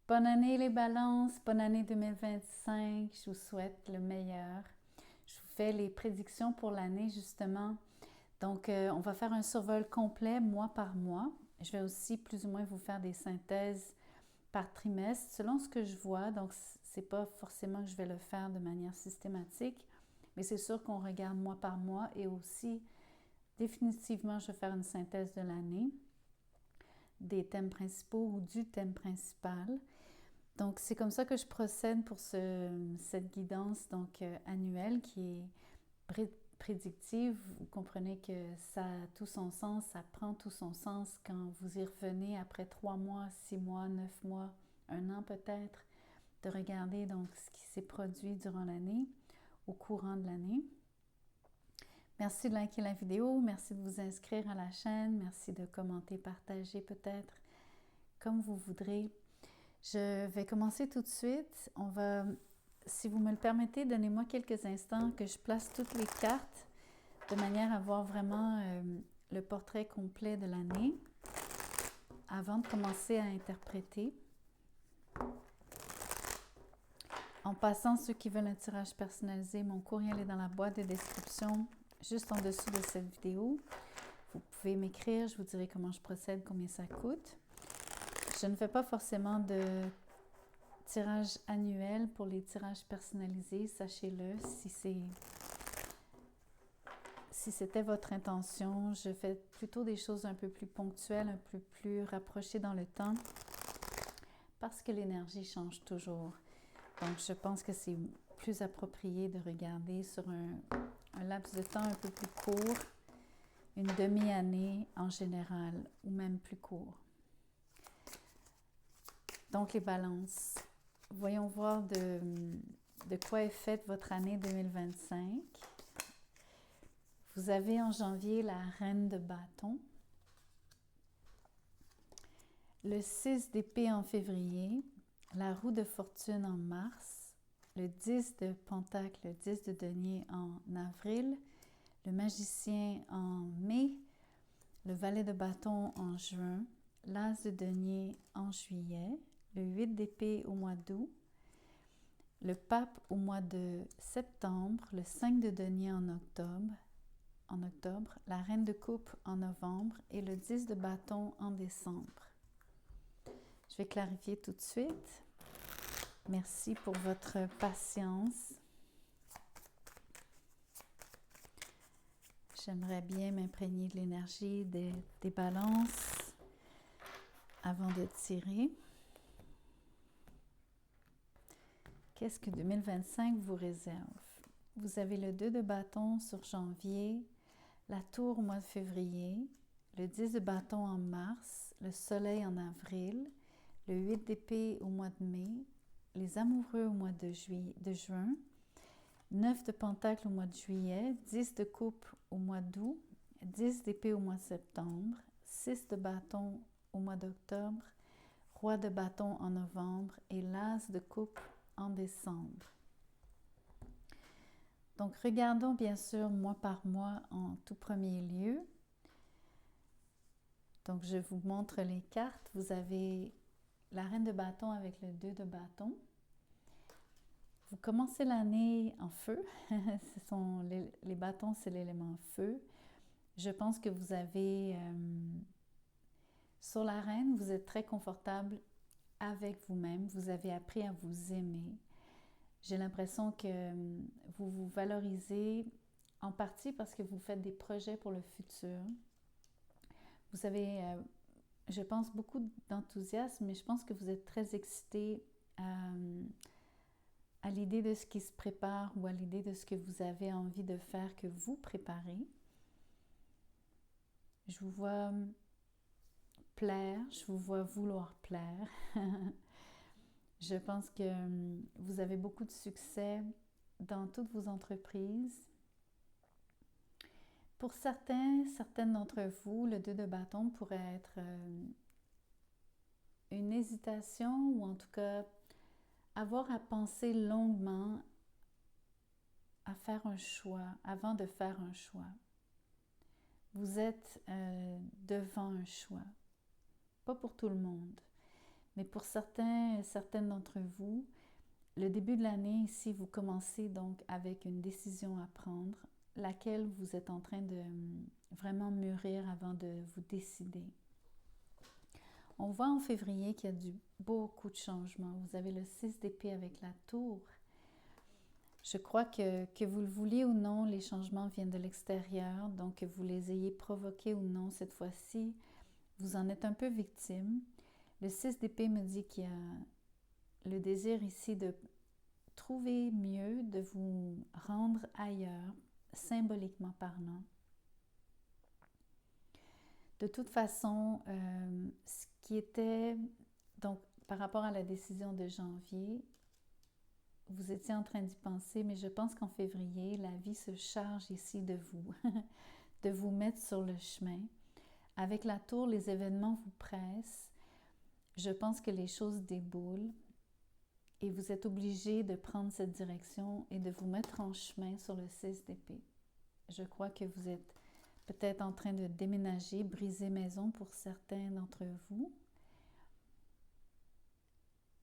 Bonne année les balances, bonne année 2025, je vous souhaite le meilleur. Je vous fais les prédictions pour l'année justement. Donc on va faire un survol complet mois par mois. Je vais aussi plus ou moins vous faire des synthèses par trimestre selon ce que je vois. Donc c'est pas forcément que je vais le faire de manière systématique, mais c'est sûr qu'on regarde mois par mois et aussi définitivement je vais faire une synthèse de l'année, des thèmes principaux ou du thème principal. Donc, c'est comme ça que je procède pour cette guidance annuelle qui est prédictive. Vous comprenez que ça a tout son sens, ça prend tout son sens quand vous y revenez après 3 mois, 6 mois, 9 mois, un an peut-être, de regarder donc ce qui s'est produit durant l'année, au courant de l'année. Merci de liker la vidéo, merci de vous inscrire à la chaîne, merci de commenter, partager peut-être, comme vous voudrez. Je vais commencer tout de suite. Si vous me le permettez, donnez-moi quelques instants que je place toutes les cartes de manière à voir vraiment le portrait complet de l'année avant de commencer à interpréter. En passant, ceux qui veulent un tirage personnalisé, mon courriel est dans la boîte de description, juste en dessous de cette vidéo. Vous pouvez m'écrire, je vous dirai comment je procède, combien ça coûte. Je ne fais pas forcément de tirage annuel pour les tirages personnalisés, sachez-le, si c'était votre intention. Je fais plutôt des choses un peu plus ponctuelles, un peu plus rapprochées dans le temps, parce que l'énergie change toujours. Donc, je pense que c'est plus approprié de regarder sur un laps de temps un peu plus court, une demi-année en général, ou même plus court. Donc, les balances. Voyons voir de quoi est faite votre année 2025. Vous avez en janvier la reine de bâton, le 6 d'épée en février, la roue de fortune en mars, le 10 de pentacle, le 10 de denier en avril, le magicien en mai, le valet de bâton en juin, l'as de denier en juillet, le 8 d'épée au mois d'août, le pape au mois de septembre, le 5 de denier en octobre, la reine de coupe en novembre et le 10 de bâton en décembre. Je vais clarifier tout de suite. Merci pour votre patience. J'aimerais bien m'imprégner de l'énergie des balances avant de tirer. Qu'est-ce que 2025 vous réserve? Vous avez le 2 de bâton sur janvier, la tour au mois de février, le 10 de bâton en mars, le soleil en avril, le 8 d'épée au mois de mai, les amoureux au mois de juin, 9 de pentacle au mois de juillet, 10 de coupe au mois d'août, 10 d'épée au mois de septembre, 6 de bâton au mois d'octobre, roi de bâton en novembre et l'as de coupe en décembre. Donc, regardons bien sûr mois par mois en tout premier lieu. Donc, je vous montre les cartes. Vous avez la reine de bâton avec le 2 de bâton. Vous commencez l'année en feu. Les bâtons, c'est l'élément feu. Je pense que vous avez... sur la reine, vous êtes très confortable avec vous-même. Vous avez appris à vous aimer. J'ai l'impression que vous vous valorisez en partie parce que vous faites des projets pour le futur. Vous avez, je pense, beaucoup d'enthousiasme, mais je pense que vous êtes très excité à l'idée de ce qui se prépare ou à l'idée de ce que vous avez envie de faire, que vous préparez. Je vous vois plaire, je vous vois vouloir plaire. Je pense que vous avez beaucoup de succès dans toutes vos entreprises. Pour certaines d'entre vous, le 2 de bâton pourrait être une hésitation ou en tout cas avoir à penser longuement à faire un choix, avant de faire un choix. Vous êtes devant un choix. Pas pour tout le monde, Mais pour certaines d'entre vous, le début de l'année ici, vous commencez donc avec une décision à prendre, laquelle vous êtes en train de vraiment mûrir avant de vous décider. On voit en février qu'il y a beaucoup de changements. Vous avez le 6 d'épée avec la tour. Je crois que vous le vouliez ou non, les changements viennent de l'extérieur, donc que vous les ayez provoqués ou non cette fois-ci, vous en êtes un peu victime. Le 6 d'épée me dit qu'il y a le désir ici de trouver mieux, de vous rendre ailleurs, symboliquement parlant. De toute façon, ce qui était, donc par rapport à la décision de janvier, vous étiez en train d'y penser, mais je pense qu'en février, la vie se charge ici de vous, de vous mettre sur le chemin. Avec la tour, les événements vous pressent. Je pense que les choses déboulent et vous êtes obligé de prendre cette direction et de vous mettre en chemin sur le 6 d'épée. Je crois que vous êtes peut-être en train de déménager, briser maison pour certains d'entre vous.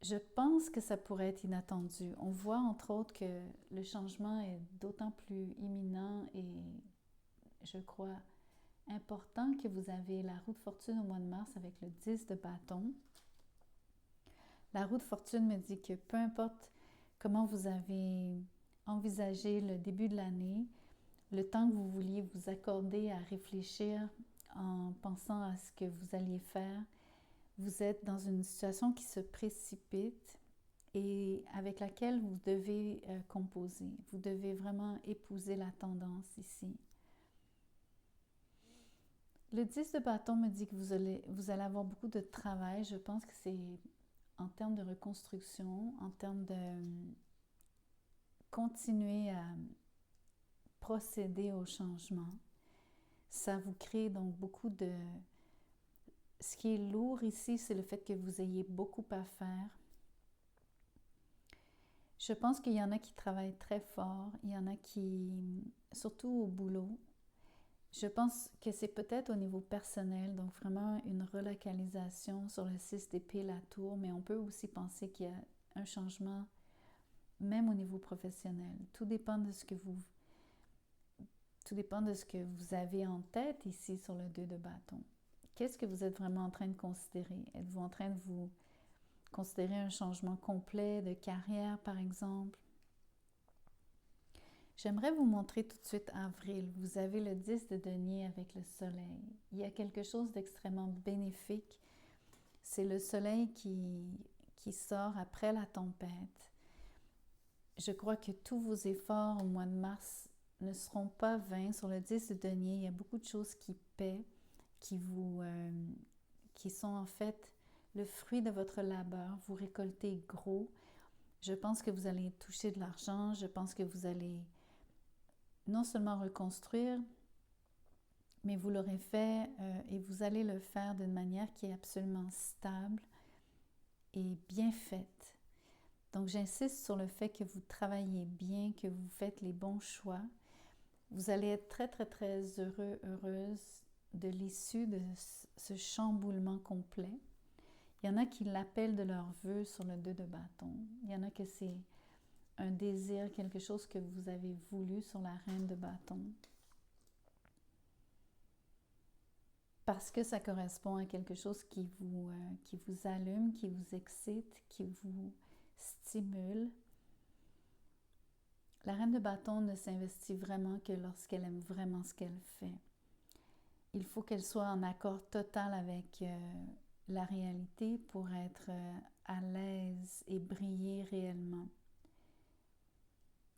Je pense que ça pourrait être inattendu. On voit entre autres que le changement est d'autant plus imminent et je crois important que vous avez la roue de fortune au mois de mars avec le 10 de bâton. La roue de fortune me dit que peu importe comment vous avez envisagé le début de l'année, le temps que vous vouliez vous accorder à réfléchir en pensant à ce que vous alliez faire, vous êtes dans une situation qui se précipite et avec laquelle vous devez composer. Vous devez vraiment épouser la tendance ici. Le 10 de bâton me dit que vous allez avoir beaucoup de travail. Je pense que c'est en termes de reconstruction, en termes de continuer à procéder au changement. Ça vous crée donc beaucoup de... Ce qui est lourd ici, c'est le fait que vous ayez beaucoup à faire. Je pense qu'il y en a qui travaillent très fort, il y en a qui, surtout au boulot, je pense que c'est peut-être au niveau personnel, donc vraiment une relocalisation sur le 6 d'épée, la tour, mais on peut aussi penser qu'il y a un changement même au niveau professionnel. Tout dépend de ce que vous avez en tête ici sur le 2 de bâton. Qu'est-ce que vous êtes vraiment en train de considérer? Êtes-vous en train de vous considérer un changement complet de carrière, par exemple? J'aimerais vous montrer tout de suite avril. Vous avez le 10 de denier avec le soleil. Il y a quelque chose d'extrêmement bénéfique. C'est le soleil qui sort après la tempête. Je crois que tous vos efforts au mois de mars ne seront pas vains. Sur le 10 de denier, il y a beaucoup de choses qui paient, qui sont en fait le fruit de votre labeur. Vous récoltez gros. Je pense que vous allez toucher de l'argent. Je pense que vous allez non seulement reconstruire, mais vous l'aurez fait et vous allez le faire d'une manière qui est absolument stable et bien faite. Donc, j'insiste sur le fait que vous travaillez bien, que vous faites les bons choix. Vous allez être très, très, très heureux, heureuse de l'issue de ce chamboulement complet. Il y en a qui l'appellent de leur vœu sur le 2 de bâton. Il y en a que c'est un désir, quelque chose que vous avez voulu sur la reine de bâton. Parce que ça correspond à quelque chose qui vous allume, qui vous excite, qui vous stimule. La reine de bâton ne s'investit vraiment que lorsqu'elle aime vraiment ce qu'elle fait. Il faut qu'elle soit en accord total avec la réalité pour être à l'aise et briller réellement.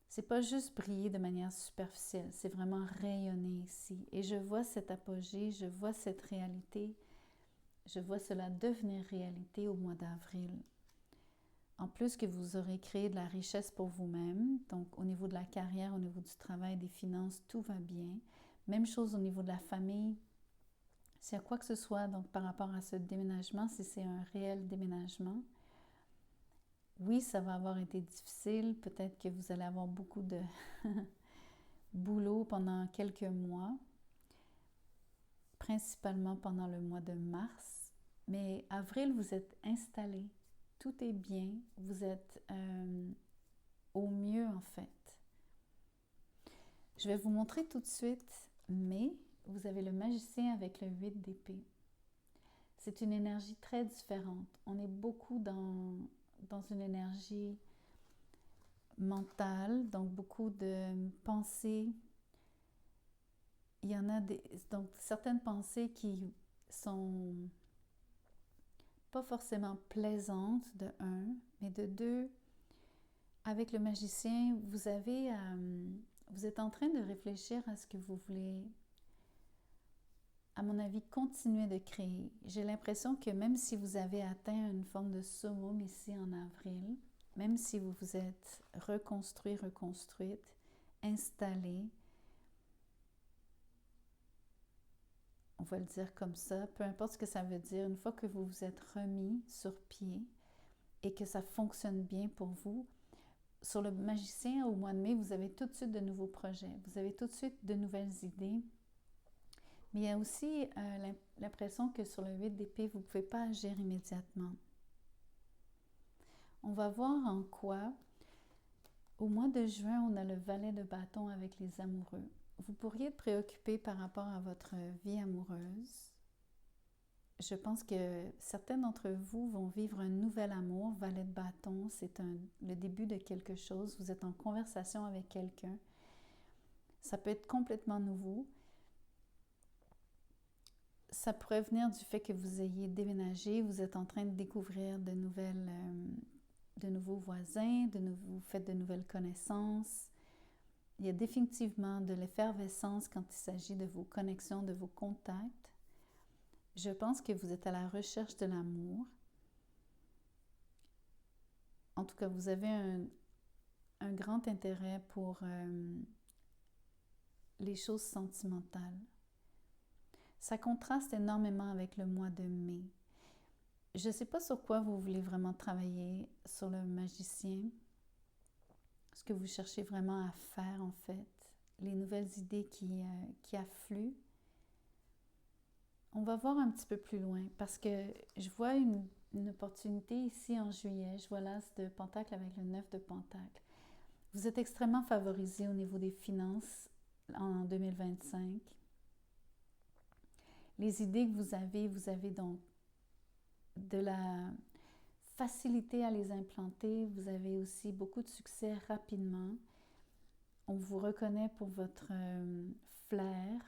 C'est pas juste briller de manière superficielle, c'est vraiment rayonner ici. Et je vois cet apogée, je vois cette réalité, je vois cela devenir réalité au mois d'avril. En plus que vous aurez créé de la richesse pour vous-même, donc au niveau de la carrière, au niveau du travail, des finances, tout va bien. Même chose au niveau de la famille. S'il y a quoi que ce soit donc par rapport à ce déménagement, si c'est un réel déménagement, oui, ça va avoir été difficile. Peut-être que vous allez avoir beaucoup de boulot pendant quelques mois, principalement pendant le mois de mars. Mais avril, vous êtes installé, tout est bien, vous êtes au mieux en fait. Je vais vous montrer tout de suite, mais vous avez le magicien avec le 8 d'épée. C'est une énergie très différente. On est beaucoup dans une énergie mentale, donc beaucoup de pensées. Il y en a donc certaines pensées qui sont pas forcément plaisantes de un, mais de deux, avec le magicien, vous êtes en train de réfléchir à ce que vous voulez, à mon avis, continuer de créer. J'ai l'impression que même si vous avez atteint une forme de summum ici en avril, même si vous vous êtes reconstruite, installée, on va le dire comme ça, peu importe ce que ça veut dire, une fois que vous vous êtes remis sur pied et que ça fonctionne bien pour vous, sur le magicien, au mois de mai, vous avez tout de suite de nouveaux projets, vous avez tout de suite de nouvelles idées. Mais il y a aussi l'impression que sur le 8 d'épée, vous ne pouvez pas agir immédiatement. On va voir en quoi, au mois de juin, on a le valet de bâton avec les amoureux. Vous pourriez être préoccupé par rapport à votre vie amoureuse. Je pense que certains d'entre vous vont vivre un nouvel amour. Valet de bâton, c'est le début de quelque chose. Vous êtes en conversation avec quelqu'un. Ça peut être complètement nouveau. Ça pourrait venir du fait que vous ayez déménagé, vous êtes en train de découvrir de nouveaux voisins, vous faites de nouvelles connaissances. Il y a définitivement de l'effervescence quand il s'agit de vos connexions, de vos contacts. Je pense que vous êtes à la recherche de l'amour. En tout cas, vous avez un grand intérêt pour les choses sentimentales. Ça contraste énormément avec le mois de mai. Je ne sais pas sur quoi vous voulez vraiment travailler, sur le magicien, ce que vous cherchez vraiment à faire en fait, les nouvelles idées qui affluent. On va voir un petit peu plus loin parce que je vois une opportunité ici en juillet. Je vois l'as de Pentacle avec le 9 de Pentacle. Vous êtes extrêmement favorisé au niveau des finances en 2025. Les idées que vous avez donc de la facilité à les implanter. Vous avez aussi beaucoup de succès rapidement. On vous reconnaît pour votre flair.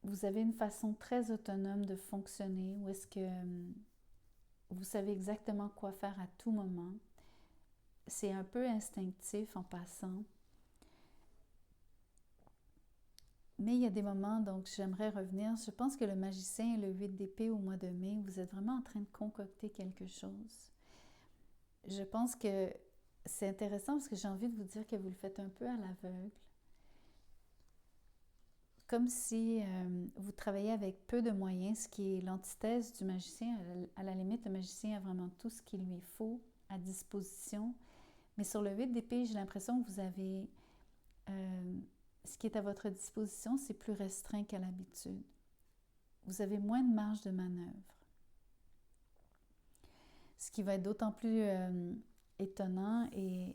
Vous avez une façon très autonome de fonctionner où est-ce que vous savez exactement quoi faire à tout moment. C'est un peu instinctif en passant. Mais il y a des moments, donc j'aimerais revenir. Je pense que le magicien et le 8 d'épée au mois de mai, vous êtes vraiment en train de concocter quelque chose. Je pense que c'est intéressant parce que j'ai envie de vous dire que vous le faites un peu à l'aveugle. Comme si vous travaillez avec peu de moyens, ce qui est l'antithèse du magicien. À la limite, le magicien a vraiment tout ce qu'il lui faut à disposition. Mais sur le 8 d'épée, j'ai l'impression que vous avez... ce qui est à votre disposition, c'est plus restreint qu'à l'habitude. Vous avez moins de marge de manœuvre. Ce qui va être d'autant plus étonnant et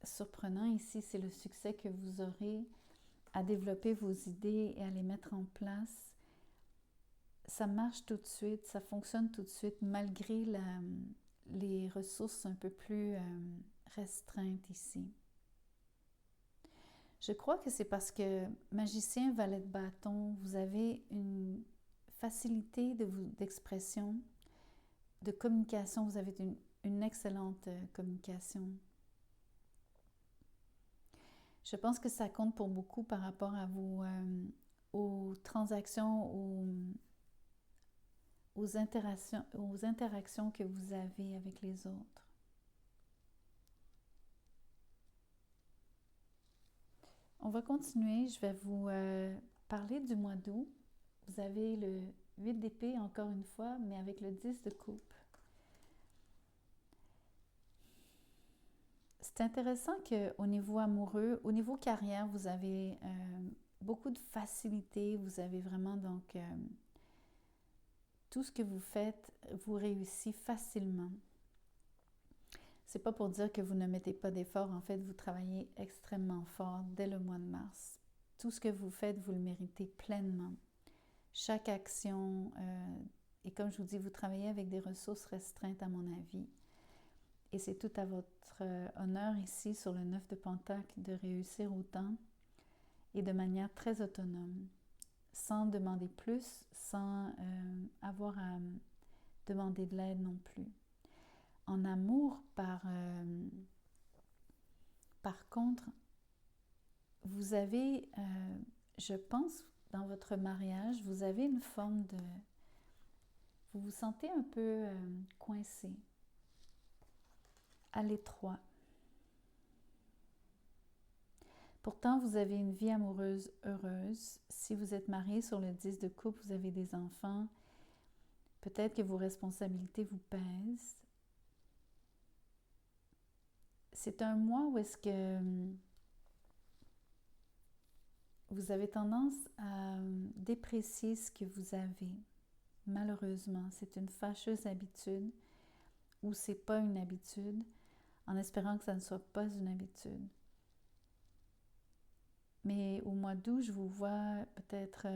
surprenant ici, c'est le succès que vous aurez à développer vos idées et à les mettre en place. Ça marche tout de suite, ça fonctionne tout de suite, malgré les ressources un peu plus restreintes ici. Je crois que c'est parce que magicien, valet de bâton, vous avez une facilité d'expression, de communication, vous avez une excellente communication. Je pense que ça compte pour beaucoup par rapport à aux transactions, aux interactions que vous avez avec les autres. On va continuer. Je vais vous parler du mois d'août. Vous avez le 8 d'épée encore une fois, mais avec le 10 de coupe. C'est intéressant qu'au niveau amoureux, au niveau carrière, vous avez beaucoup de facilité. Vous avez vraiment donc tout ce que vous faites vous réussit facilement. C'est pas pour dire que vous ne mettez pas d'effort, en fait, vous travaillez extrêmement fort dès le mois de mars. Tout ce que vous faites, vous le méritez pleinement. Chaque action, et comme je vous dis, vous travaillez avec des ressources restreintes à mon avis. Et c'est tout à votre honneur ici, sur le 9 de Pentacle, de réussir autant et de manière très autonome, sans demander plus, sans avoir à demander de l'aide non plus. En amour, par contre, vous avez, je pense, dans votre mariage, vous avez une forme de... Vous vous sentez un peu coincé, à l'étroit. Pourtant, vous avez une vie amoureuse heureuse. Si vous êtes marié sur le 10 de coupe, vous avez des enfants. Peut-être que vos responsabilités vous pèsent. C'est un mois où est-ce que vous avez tendance à déprécier ce que vous avez. Malheureusement, c'est une fâcheuse habitude ou c'est pas une habitude, en espérant que ça ne soit pas une habitude. Mais au mois d'août, je vous vois peut-être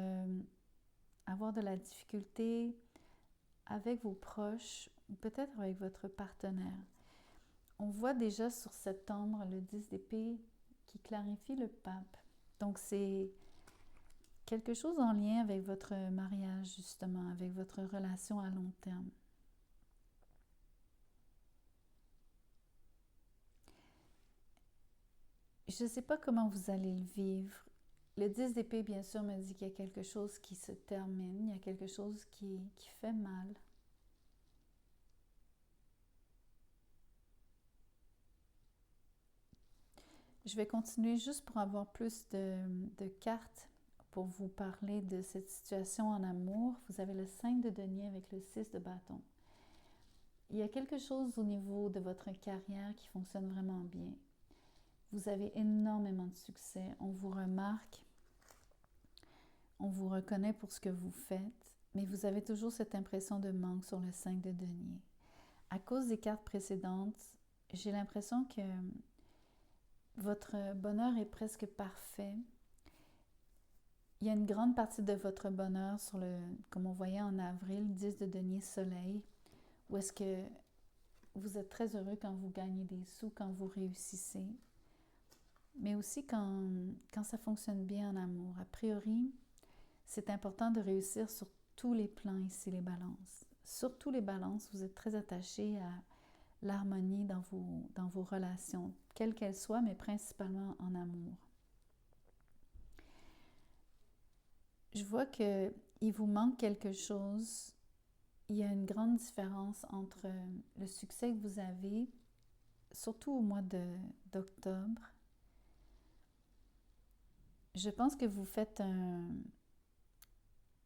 avoir de la difficulté avec vos proches ou peut-être avec votre partenaire. On voit déjà sur septembre le 10 d'épée qui clarifie le pape. Donc c'est quelque chose en lien avec votre mariage justement, avec votre relation à long terme. Je ne sais pas comment vous allez le vivre. Le 10 d'épée, bien sûr, me dit qu'il y a quelque chose qui se termine, il y a quelque chose qui fait mal. Je vais continuer juste pour avoir plus de cartes pour vous parler de cette situation en amour. Vous avez le 5 de denier avec le 6 de bâton. Il y a quelque chose au niveau de votre carrière qui fonctionne vraiment bien. Vous avez énormément de succès. On vous remarque, on vous reconnaît pour ce que vous faites, mais vous avez toujours cette impression de manque sur le 5 de denier. À cause des cartes précédentes, j'ai l'impression que votre bonheur est presque parfait. Il y a une grande partie de votre bonheur sur le, comme on voyait en avril, 10 de denier soleil, où est-ce que vous êtes très heureux quand vous gagnez des sous, quand vous réussissez, mais aussi quand ça fonctionne bien en amour. A priori, c'est important de réussir sur tous les plans ici, les balances. Sur tous les balances, vous êtes très attaché à l'harmonie dans vos relations, quelles qu'elles soient, mais principalement en amour. Je vois qu'il vous manque quelque chose. Il y a une grande différence entre le succès que vous avez, surtout au mois d'octobre. Je pense que vous faites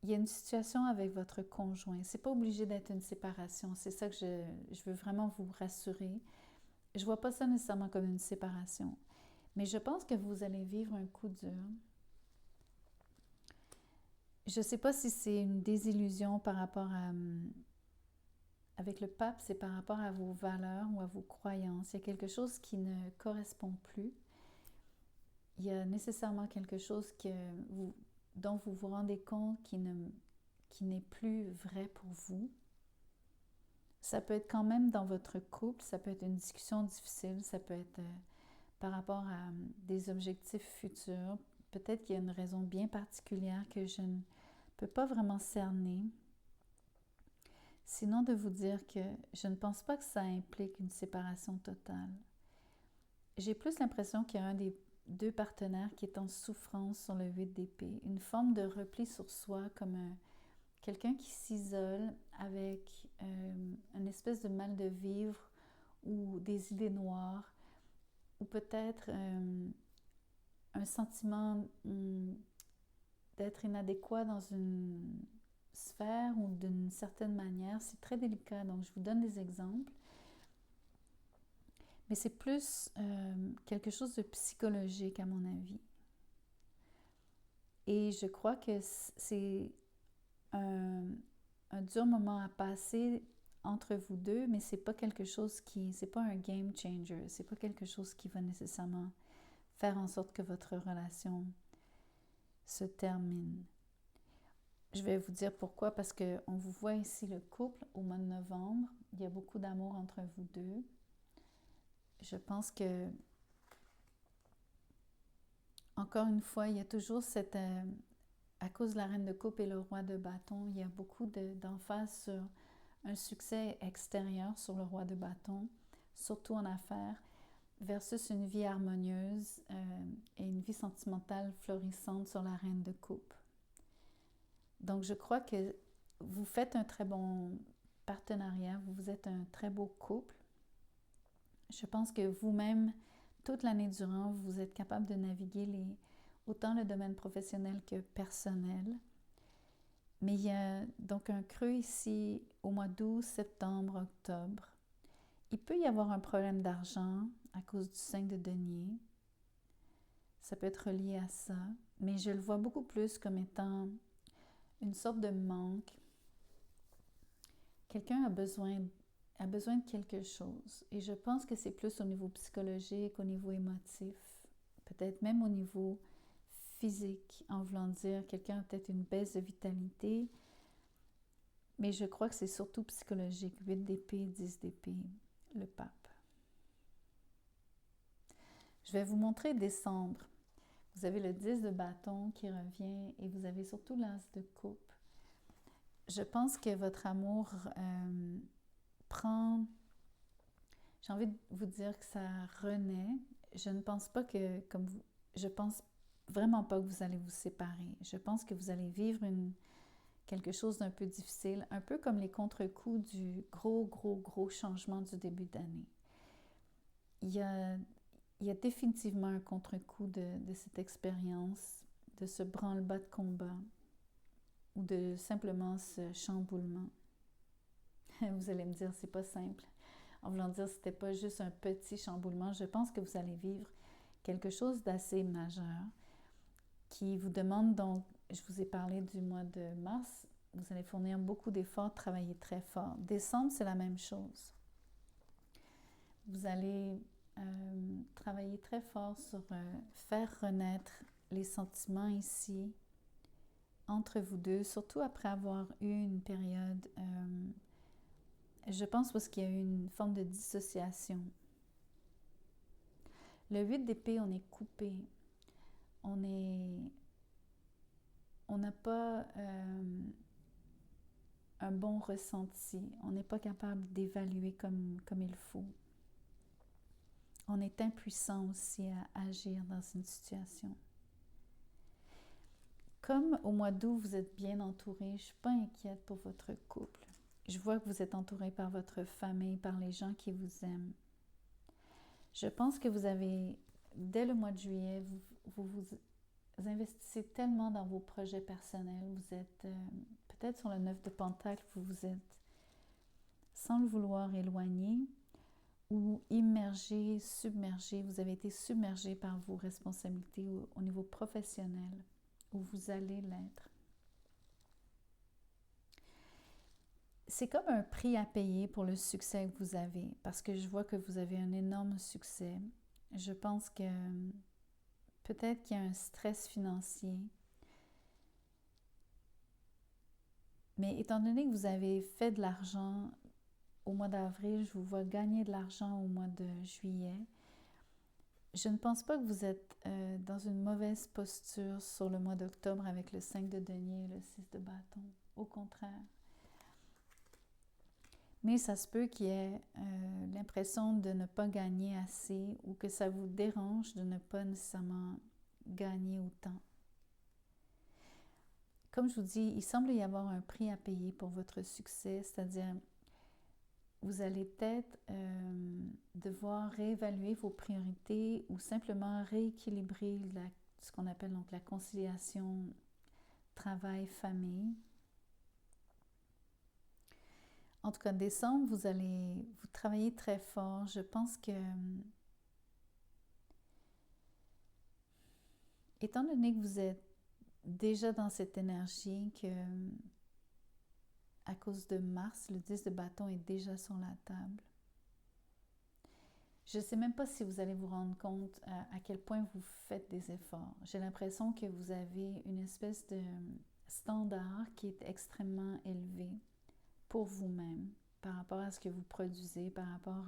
il y a une situation avec votre conjoint. C'est pas obligé d'être une séparation. C'est ça que je veux vraiment vous rassurer. Je vois pas ça nécessairement comme une séparation. Mais je pense que vous allez vivre un coup dur. Je ne sais pas si c'est une désillusion par rapport à... Avec le pape, c'est par rapport à vos valeurs ou à vos croyances. Il y a quelque chose qui ne correspond plus. Il y a nécessairement quelque chose dont vous vous rendez compte qui n'est plus vrai pour vous. Ça peut être quand même dans votre couple, ça peut être une discussion difficile, ça peut être par rapport à des objectifs futurs. Peut-être qu'il y a une raison bien particulière que je ne peux pas vraiment cerner. Sinon de vous dire que je ne pense pas que ça implique une séparation totale. J'ai plus l'impression qu'il y a un des deux partenaires qui est en souffrance sur le 8 d'épée, une forme de repli sur soi, comme quelqu'un qui s'isole avec une espèce de mal de vivre ou des idées noires, ou peut-être un sentiment d'être inadéquat dans une sphère ou d'une certaine manière. C'est très délicat, donc je vous donne des exemples. Mais c'est plus quelque chose de psychologique à mon avis. Et je crois que c'est un un dur moment à passer entre vous deux, mais c'est pas quelque chose c'est pas un game changer, c'est pas quelque chose qui va nécessairement faire en sorte que votre relation se termine. Je vais vous dire pourquoi, parce qu'on vous voit ici le couple au mois de novembre. Il y a beaucoup d'amour entre vous deux. Je pense que, encore une fois, il y a toujours cette... à cause de la reine de coupe et le roi de bâton, il y a beaucoup d'emphase sur un succès extérieur sur le roi de bâton, surtout en affaires, versus une vie harmonieuse et une vie sentimentale florissante sur la reine de coupe. Donc, je crois que vous faites un très bon partenariat, vous êtes un très beau couple. Je pense que vous-même, toute l'année durant, vous êtes capable de naviguer autant le domaine professionnel que personnel. Mais il y a donc un creux ici au mois d'août, septembre, octobre. Il peut y avoir un problème d'argent à cause du 5 de denier. Ça peut être lié à ça, mais je le vois beaucoup plus comme étant une sorte de manque. Quelqu'un a besoin de quelque chose. Et je pense que c'est plus au niveau psychologique, au niveau émotif, peut-être même au niveau physique, en voulant dire quelqu'un a peut-être une baisse de vitalité, mais je crois que c'est surtout psychologique. 8 d'épée, 10 d'épée, le pape. Je vais vous montrer décembre. Vous avez le 10 de bâton qui revient et vous avez surtout l'as de coupe. Je pense que votre amour prend... J'ai envie de vous dire que ça renaît. Je ne pense pas que, comme vous... Je pense vraiment pas que vous allez vous séparer. Je pense que vous allez vivre quelque chose d'un peu difficile, un peu comme les contre-coups du gros changement du début d'année. Il y a définitivement un contre-coup de cette expérience, de ce branle-bas de combat ou de simplement ce chamboulement. Vous allez me dire, c'est pas simple. En voulant dire, c'était pas juste un petit chamboulement. Je pense que vous allez vivre quelque chose d'assez majeur qui vous demande donc, je vous ai parlé du mois de mars, vous allez fournir beaucoup d'efforts, travailler très fort. Décembre, c'est la même chose. Vous allez travailler très fort sur faire renaître les sentiments ici entre vous deux, surtout après avoir eu une période, je pense, parce qu'il y a eu une forme de dissociation. Le 8 d'épée, on est coupé. On n'a pas un bon ressenti. On n'est pas capable d'évaluer comme il faut. On est impuissant aussi à agir dans une situation. Comme au mois d'août, vous êtes bien entouré, je ne suis pas inquiète pour votre couple. Je vois que vous êtes entouré par votre famille, par les gens qui vous aiment. Je pense que vous avez, dès le mois de juillet, vous investissez tellement dans vos projets personnels. Vous êtes peut-être sur le 9 de Pentacle, vous vous êtes, sans le vouloir, éloigné ou immergé, submergé. Vous avez été submergé par vos responsabilités au niveau professionnel, où vous allez l'être. C'est comme un prix à payer pour le succès que vous avez, parce que je vois que vous avez un énorme succès. Je pense que peut-être qu'il y a un stress financier. Mais étant donné que vous avez fait de l'argent au mois d'avril, je vous vois gagner de l'argent au mois de juillet. Je ne pense pas que vous êtes dans une mauvaise posture sur le mois d'octobre avec le 5 de denier et le 6 de bâton. Au contraire. Mais ça se peut qu'il y ait l'impression de ne pas gagner assez ou que ça vous dérange de ne pas nécessairement gagner autant. Comme je vous dis, il semble y avoir un prix à payer pour votre succès, c'est-à-dire vous allez peut-être devoir réévaluer vos priorités ou simplement rééquilibrer ce qu'on appelle donc la conciliation travail-famille. En tout cas, décembre, vous travaillez très fort. Je pense que, étant donné que vous êtes déjà dans cette énergie, que à cause de Mars, le 10 de bâton est déjà sur la table. Je ne sais même pas si vous allez vous rendre compte à quel point vous faites des efforts. J'ai l'impression que vous avez une espèce de standard qui est extrêmement élevé pour vous-même par rapport à ce que vous produisez, par rapport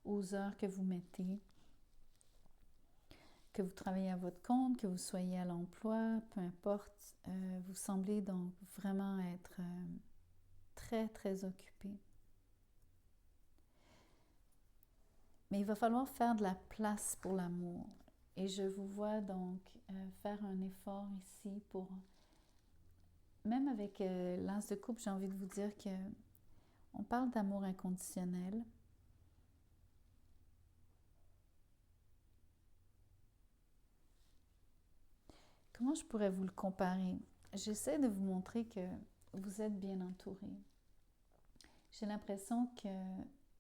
aux heures que vous mettez, que vous travaillez à votre compte, que vous soyez à l'emploi, peu importe, vous semblez donc vraiment être très, très occupé. Mais il va falloir faire de la place pour l'amour. Et je vous vois donc faire un effort ici pour... Même avec l'as de coupe, j'ai envie de vous dire que on parle d'amour inconditionnel. Comment je pourrais vous le comparer? J'essaie de vous montrer que vous êtes bien entouré. J'ai l'impression que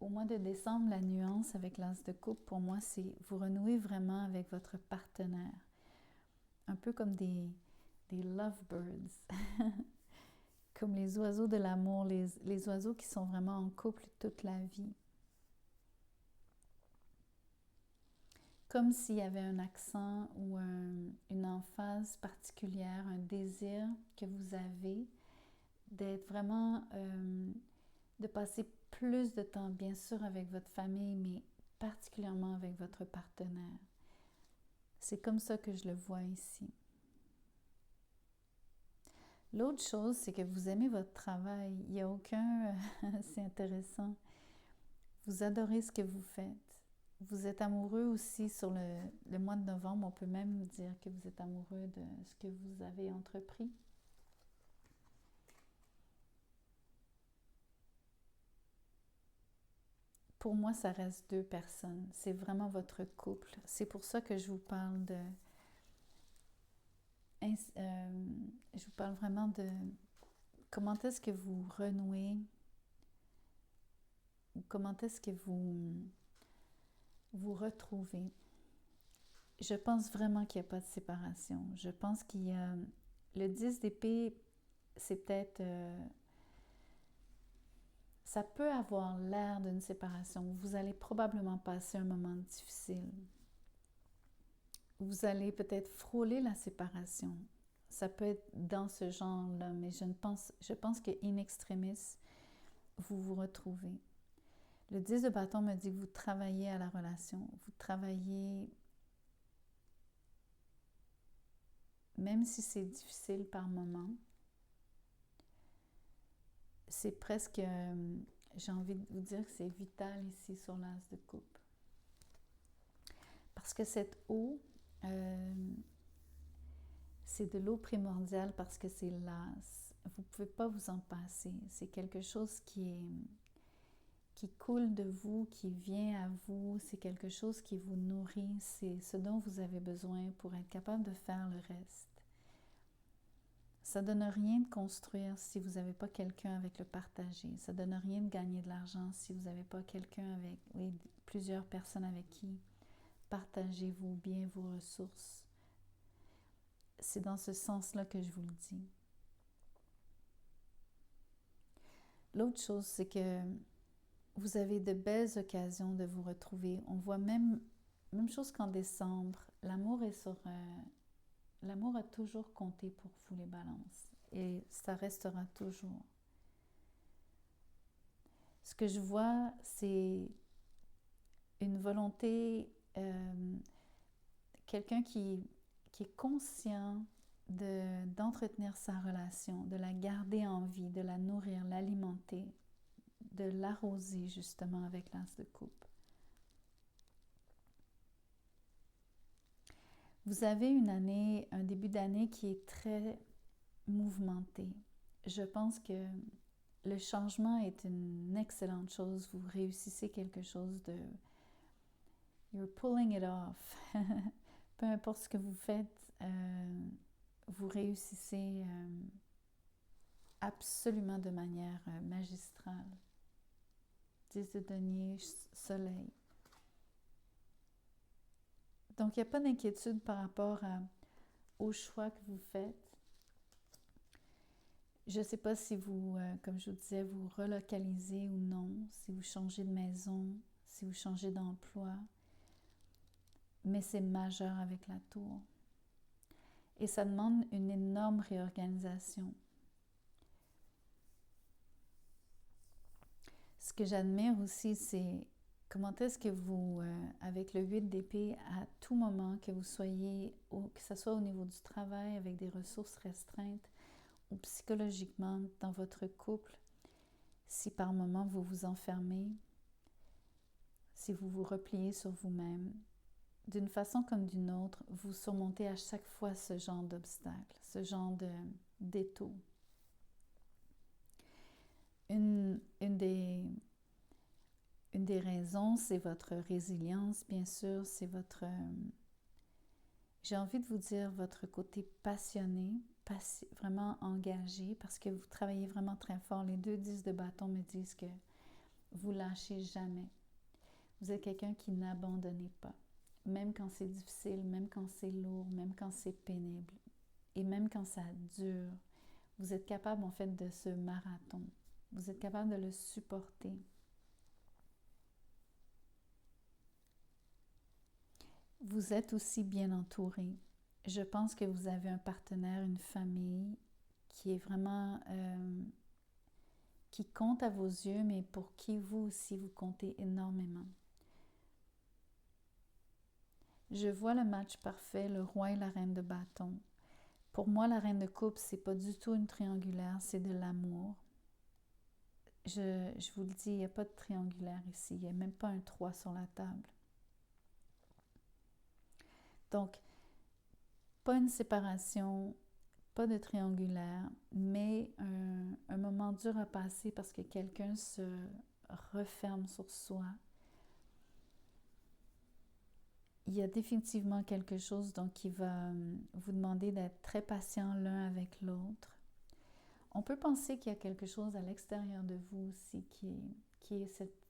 au mois de décembre, la nuance avec l'as de coupe, pour moi, c'est vous renouez vraiment avec votre partenaire. Un peu comme des lovebirds, comme les oiseaux de l'amour, les oiseaux qui sont vraiment en couple toute la vie. Comme s'il y avait un accent ou une emphase particulière, un désir que vous avez d'être vraiment, de passer plus de temps, bien sûr, avec votre famille, mais particulièrement avec votre partenaire. C'est comme ça que je le vois ici. L'autre chose, c'est que vous aimez votre travail. Il n'y a aucun... c'est intéressant. Vous adorez ce que vous faites. Vous êtes amoureux aussi sur le mois de novembre. On peut même dire que vous êtes amoureux de ce que vous avez entrepris. Pour moi, ça reste deux personnes. C'est vraiment votre couple. C'est pour ça que je vous parle de... je vous parle vraiment de comment est-ce que vous renouez, ou comment est-ce que vous retrouvez. Je pense vraiment qu'il n'y a pas de séparation. Je pense qu'il y a... Le 10 d'épée, c'est peut-être... ça peut avoir l'air d'une séparation. Vous allez probablement passer un moment difficile. Vous allez peut-être frôler la séparation. Ça peut être dans ce genre-là, mais je pense que in extremis, vous vous retrouvez. Le 10 de bâton me dit que vous travaillez à la relation. Vous travaillez, même si c'est difficile par moment. C'est presque, j'ai envie de vous dire que c'est vital ici sur l'as de coupe. Parce que cette eau, c'est de l'eau primordiale parce que c'est l'as. Vous ne pouvez pas vous en passer. C'est quelque chose qui coule de vous, qui vient à vous. C'est quelque chose qui vous nourrit. C'est ce dont vous avez besoin pour être capable de faire le reste. Ça ne donne rien de construire si vous n'avez pas quelqu'un avec le partager. Ça ne donne rien de gagner de l'argent si vous n'avez pas quelqu'un avec, oui, plusieurs personnes avec qui partager vos biens, vos ressources. C'est dans ce sens-là que je vous le dis. L'autre chose, c'est que vous avez de belles occasions de vous retrouver. On voit même chose qu'en décembre, l'amour est sur... l'amour a toujours compté pour vous, les balances. Et ça restera toujours. Ce que je vois, c'est une volonté, quelqu'un qui est conscient d'entretenir sa relation, de la garder en vie, de la nourrir, l'alimenter, de l'arroser justement avec l'as de coupe. Vous avez un début d'année qui est très mouvementé. Je pense que le changement est une excellente chose. Vous réussissez quelque chose de... You're pulling it off. Peu importe ce que vous faites, vous réussissez absolument de manière magistrale. 10 de denier, soleil. Donc, il n'y a pas d'inquiétude par rapport aux choix que vous faites. Je ne sais pas si vous, comme je vous disais, vous relocalisez ou non, si vous changez de maison, si vous changez d'emploi, mais c'est majeur avec la tour. Et ça demande une énorme réorganisation. Ce que j'admire aussi, c'est comment est-ce que vous, avec le 8 d'épée, à tout moment, que vous soyez, que ce soit au niveau du travail, avec des ressources restreintes, ou psychologiquement dans votre couple, si par moment vous vous enfermez, si vous vous repliez sur vous-même, d'une façon comme d'une autre, vous surmontez à chaque fois ce genre d'obstacle, ce genre d'étau. Une des raisons, c'est votre résilience, bien sûr, c'est votre, j'ai envie de vous dire, votre côté passionné, vraiment engagé, parce que vous travaillez vraiment très fort. Les 2 10 de bâton me disent que vous lâchez jamais. Vous êtes quelqu'un qui n'abandonnez pas, même quand c'est difficile, même quand c'est lourd, même quand c'est pénible, et même quand ça dure. Vous êtes capable, en fait, de ce marathon. Vous êtes capable de le supporter. Vous êtes aussi bien entouré. Je pense que vous avez un partenaire, une famille qui est vraiment, qui compte à vos yeux, mais pour qui vous aussi, vous comptez énormément. Je vois le match parfait, le roi et la reine de bâton. Pour moi, la reine de coupe, c'est pas du tout une triangulaire, c'est de l'amour. Je vous le dis, il n'y a pas de triangulaire ici, il n'y a même pas un 3 sur la table. Donc, pas une séparation, pas de triangulaire, mais un moment dur à passer parce que quelqu'un se referme sur soi. Il y a définitivement quelque chose donc qui va vous demander d'être très patient l'un avec l'autre. On peut penser qu'il y a quelque chose à l'extérieur de vous aussi qui est cette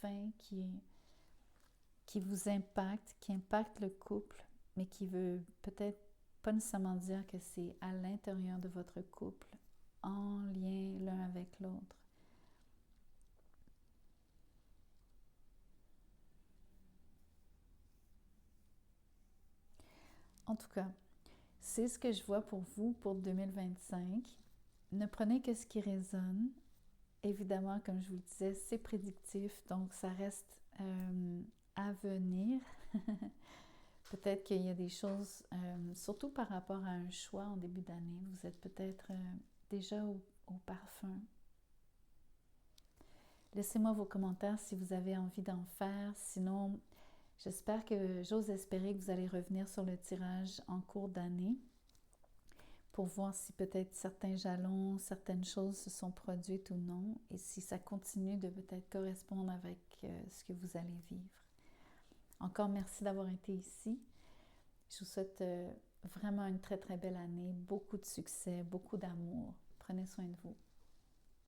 fin qui vous impacte, qui impacte le couple, mais qui veut peut-être pas nécessairement dire que c'est à l'intérieur de votre couple, en lien l'un avec l'autre. En tout cas, c'est ce que je vois pour vous pour 2025. Ne prenez que ce qui résonne. Évidemment, comme je vous le disais, c'est prédictif, donc ça reste à venir. Peut-être qu'il y a des choses, surtout par rapport à un choix en début d'année, vous êtes peut-être déjà au parfum. Laissez-moi vos commentaires si vous avez envie d'en faire. Sinon, j'ose espérer que vous allez revenir sur le tirage en cours d'année pour voir si peut-être certains jalons, certaines choses se sont produites ou non et si ça continue de peut-être correspondre avec ce que vous allez vivre. Encore merci d'avoir été ici. Je vous souhaite vraiment une très très belle année, beaucoup de succès, beaucoup d'amour. Prenez soin de vous.